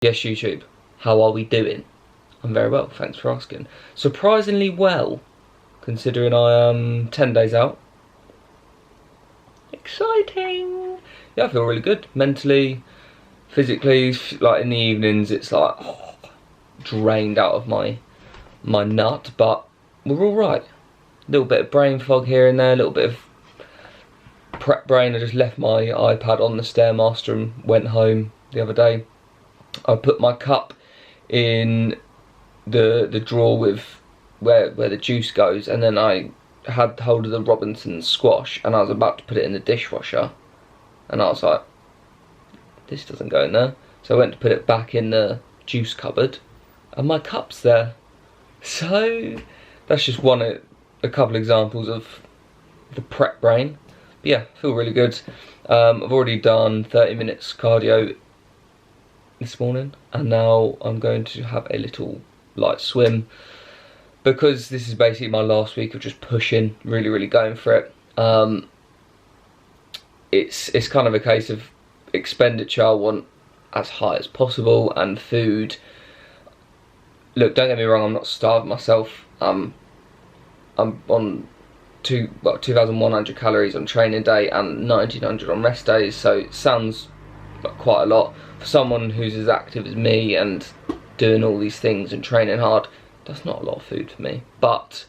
Yes, YouTube, how are we doing? I'm very well, thanks for asking. Surprisingly well, considering I am 10 days out. Exciting! Yeah, I feel really good, mentally, physically. Like in the evenings, it's like drained out of my nut, but we're all right. A little bit of brain fog here and there, a little bit of prep brain. I just left my iPad on the Stairmaster and went home the other day. I put my cup in the drawer with where the juice goes, and then I had hold of the Robinson squash and I was about to put it in the dishwasher, and I was like, this doesn't go in there. So I went to put it back in the juice cupboard and my cup's there. So that's just a couple examples of the prep brain. But yeah, I feel really good. I've already done 30 minutes cardio this morning, and now I'm going to have a little light swim, because this is basically my last week of just pushing, really going for it. It's kind of a case of expenditure I want as high as possible, and food. Look, don't get me wrong, I'm not starving myself. I'm on 2,100 calories on training day and 1,900 on rest days, so it sounds like quite a lot. For someone who's as active as me and doing all these things and training hard, that's not a lot of food for me. But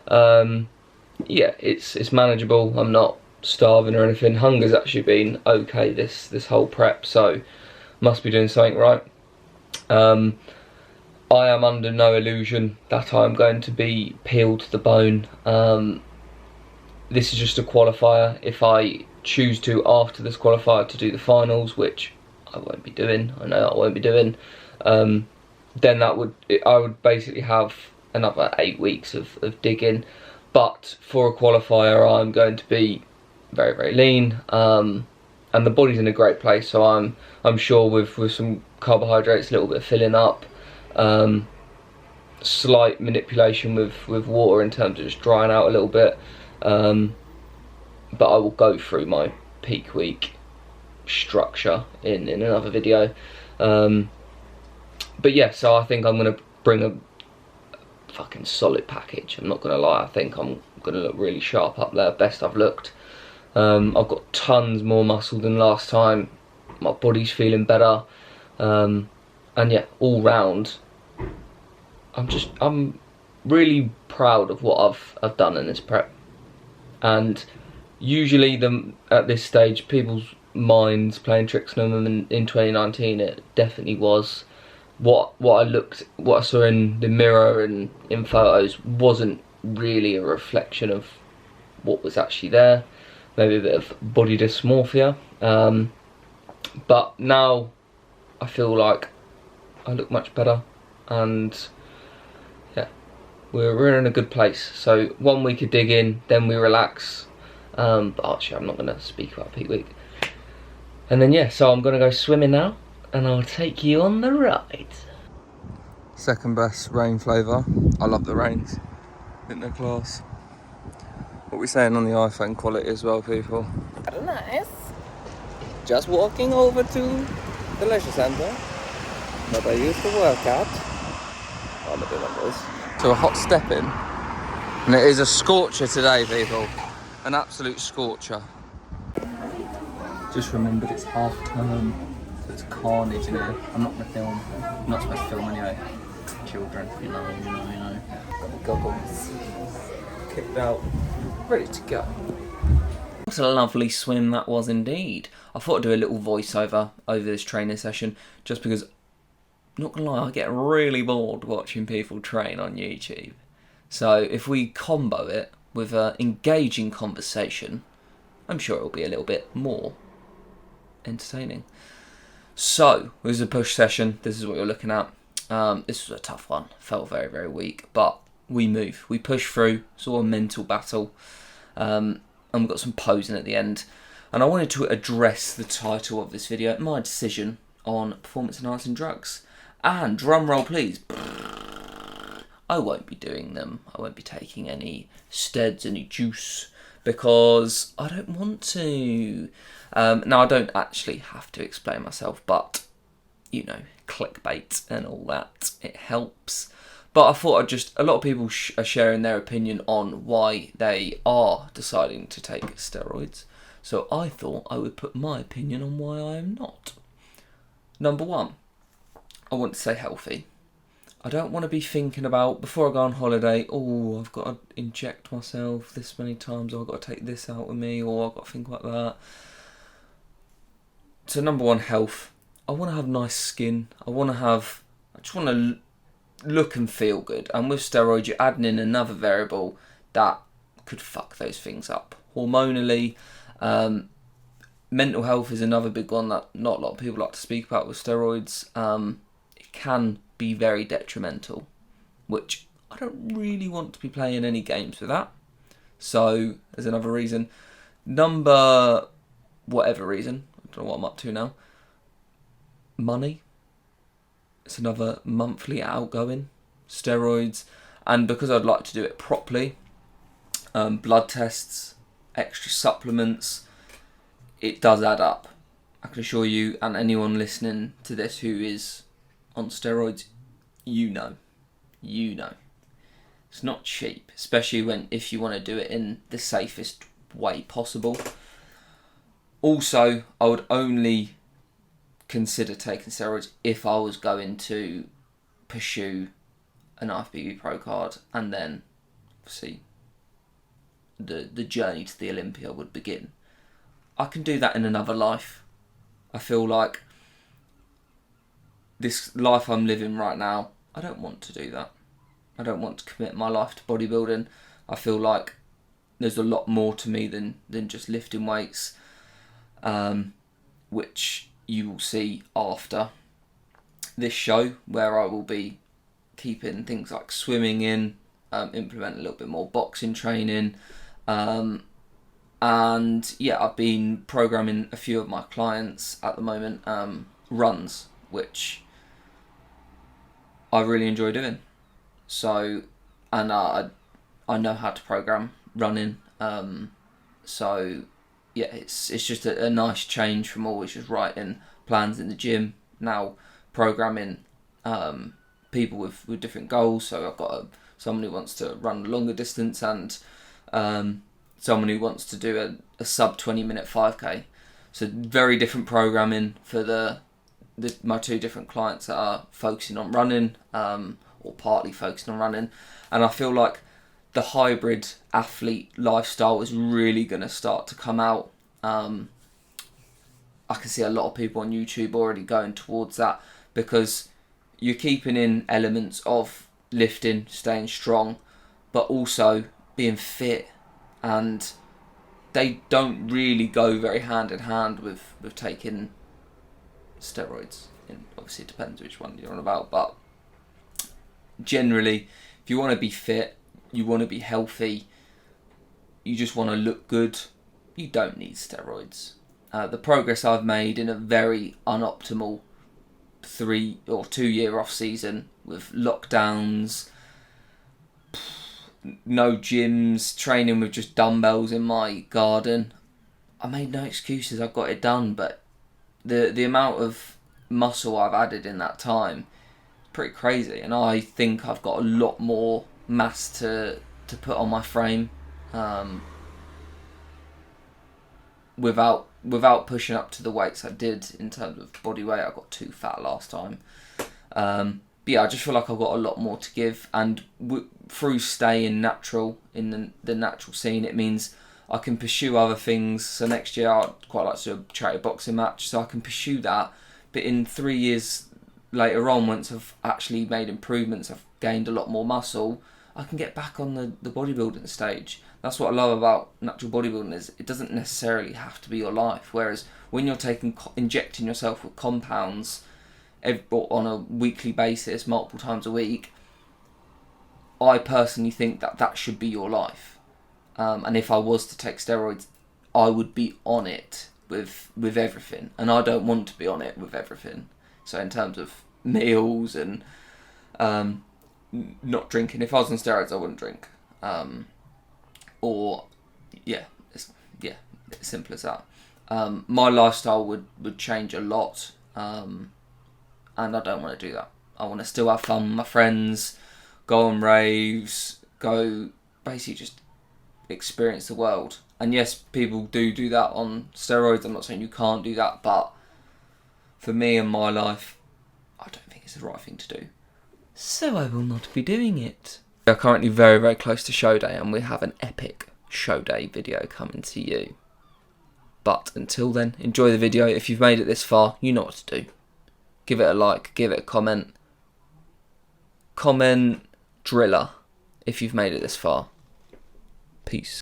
yeah, it's manageable. I'm not starving or anything. Hunger's actually been okay this whole prep, so must be doing something right. I am under no illusion that I'm going to be peeled to the bone. This is just a qualifier. If I choose to, after this qualifier, to do the finals, which I won't be doing, I know I won't be doing, then I would basically have another 8 weeks of digging. But for a qualifier, I'm going to be very lean, and the body's in a great place. So I'm sure with some carbohydrates, a little bit of filling up, slight manipulation with water in terms of just drying out a little bit, but I will go through my peak week structure in another video. But yeah, so I think I'm going to bring a fucking solid package. I'm not going to lie, I think I'm going to look really sharp up there, best I've looked. I've got tons more muscle than last time, my body's feeling better, and yeah, all round, I'm really proud of what I've done in this prep. And usually at this stage, people's minds playing tricks on them, and in 2019 it definitely was. What I saw in the mirror and in photos wasn't really a reflection of what was actually there. Maybe a bit of body dysmorphia, but now I feel like I look much better, and yeah, we're in a good place. So 1 week of digging, then we relax, but actually I'm not going to speak about peak week. And then yeah, so I'm going to go swimming now, and I'll take you on the ride. Second best rain flavour. I love the rains. I think they're class. What we saying on the iPhone quality as well, people? Very nice. Just walking over to the leisure centre that I used to work at. I'm a bit on this. To a hot step in. And it is a scorcher today, people. An absolute scorcher. Just remembered it's half term, so it's carnage in here. I'm not going to film. I'm not supposed to film anyway. Children, you know. Got the goggles. Kicked out. Ready to go. What a lovely swim that was indeed. I thought I'd do a little voiceover over this training session, just because, not gonna lie, I get really bored watching people train on YouTube. So if we combo it with an engaging conversation, I'm sure it'll be a little bit more entertaining. So, it was a push session. This is what you're looking at. This was a tough one. Felt very weak, but we move. We push through. It's all a mental battle. And we've got some posing at the end. And I wanted to address the title of this video, my decision on performance enhancing drugs. And drum roll please. I won't be doing them. I won't be taking any steads, any juice, because I don't want to. Now, I don't actually have to explain myself, but, you know, clickbait and all that. It helps. But I thought a lot of people are sharing their opinion on why they are deciding to take steroids. So I thought I would put my opinion on why I am not. Number one, I want to stay healthy. I don't want to be thinking about, before I go on holiday, oh, I've got to inject myself this many times, or I've got to take this out with me, or I've got to think like that. So number one, health. I want to have nice skin. I just want to look and feel good. And with steroids, you're adding in another variable that could fuck those things up. Hormonally, mental health is another big one that not a lot of people like to speak about with steroids. It can be very detrimental, which I don't really want to be playing any games with that. So there's another reason. Whatever reason, I don't know what I'm up to now. Money. It's another monthly outgoing. Steroids. And because I'd like to do it properly, blood tests, extra supplements, it does add up. I can assure you, and anyone listening to this who is on steroids, you know. It's not cheap, especially if you want to do it in the safest way possible. Also, I would only consider taking steroids if I was going to pursue an IFBB Pro card, and then obviously the journey to the Olympia would begin. I can do that in another life. I feel like this life I'm living right now, I don't want to do that. I don't want to commit my life to bodybuilding. I feel like there's a lot more to me than just lifting weights, which you will see after this show, where I will be keeping things like swimming in, implement a little bit more boxing training, and yeah, I've been programming a few of my clients at the moment, runs, which I really enjoy doing. So, and I know how to program running, so yeah, it's just a nice change from always just writing plans in the gym. Now programming people with different goals. So I've got someone who wants to run a longer distance, and someone who wants to do a sub 20-minute 5k. So very different programming for my two different clients that are focusing on running, or partly focusing on running. And I feel like the hybrid athlete lifestyle is really going to start to come out. I can see a lot of people on YouTube already going towards that, because you're keeping in elements of lifting, staying strong, but also being fit, and they don't really go very hand in hand with taking steroids. And obviously it depends which one you're on about, but generally, if you want to be fit, you want to be healthy, you just want to look good, you don't need steroids. The progress I've made in a very unoptimal 3 or 2 year off season with lockdowns, no gyms, training with just dumbbells in my garden, I made no excuses, I got it done. But the amount of muscle I've added in that time is pretty crazy, and I think I've got a lot more mass to put on my frame, without pushing up to the weights I did in terms of body weight. I got too fat last time. But yeah, I just feel like I've got a lot more to give, and through staying natural in the natural scene, it means I can pursue other things. So next year I'd quite like to do a charity boxing match, so I can pursue that. But in 3 years later on, once I've actually made improvements, I've gained a lot more muscle, I can get back on the bodybuilding stage. That's what I love about natural bodybuilding, is it doesn't necessarily have to be your life. Whereas when you're injecting yourself with compounds on a weekly basis, multiple times a week, I personally think that should be your life. And if I was to take steroids, I would be on it with everything, and I don't want to be on it with everything. So in terms of meals and not drinking, if I was on steroids, I wouldn't drink. It's simple as that. My lifestyle would change a lot. and I don't want to do that. I want to still have fun with my friends, go on raves, go basically just experience the world. And yes, people do that on steroids. I'm not saying you can't do that, but for me and my life, I don't think it's the right thing to do. So I will not be doing it. We are currently very, very close to show day, and we have an epic show day video coming to you. But until then, enjoy the video. If you've made it this far, you know what to do. Give it a like, give it a comment. Comment driller if you've made it this far. Peace.